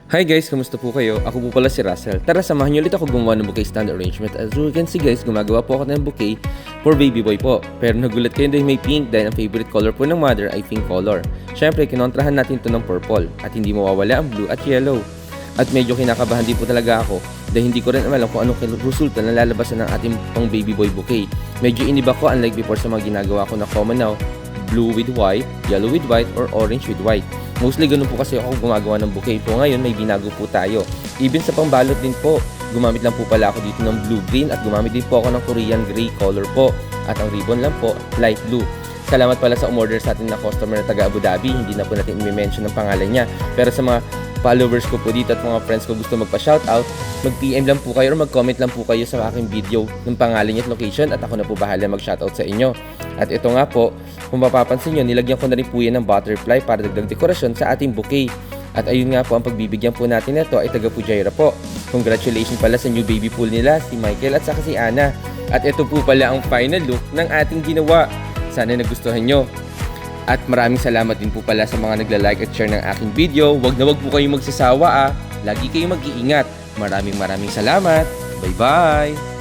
Hi guys, kamusta po kayo? Ako po pala si Russell. Tara, samahan niyo ulit ako gumawa ng bouquet stand arrangement. As you can see guys, gumagawa po ako ng bouquet for baby boy po. Pero nagulat kayo dahil may pink dahil ang favorite color po ng mother ay pink color. Syempre, kinontrahan natin ito ng purple at hindi mawawala ang blue at yellow. At medyo kinakabahan din po talaga ako dahil hindi ko rin alam kung anong resulta na lalabasan ng ating pang baby boy bouquet. Medyo iniba ko unlike before sa mga ginagawa ko na common now, blue with white, yellow with white, or orange with white. Mostly ganun po kasi ako gumagawa ng bouquet po. Ngayon may binago po tayo. Even sa pangbalot din po, gumamit lang po pala ako dito ng blue-green at gumamit din po ako ng Korean gray color po. At ang ribbon lang po, light blue. Salamat pala sa umorder sa atin na customer na taga Abu Dhabi. Hindi na po natin i-mention ang pangalan niya. Pero sa mga followers ko po dito at mga friends ko gusto magpa-shoutout, mag-PM lang po kayo or mag-comment lang po kayo sa aking video ng pangalan niya at location at ako na po bahala mag-shoutout sa inyo. At ito nga po, kung mapapansin nyo, nilagyan ko na rin po yan ng butterfly para dagdag dekorasyon sa ating bouquet. At ayun nga po, ang pagbibigyan po natin nito ay taga Fujairah po. Congratulations pala sa new baby pool nila, si Michael at saka si Anna. At ito po pala ang final look ng ating ginawa. Sana nagustuhan nyo. At maraming salamat din po pala sa mga nagla-like at share ng aking video. Wag na wag po kayong magsasawa. Lagi kayong mag-iingat. Maraming salamat. Bye-bye!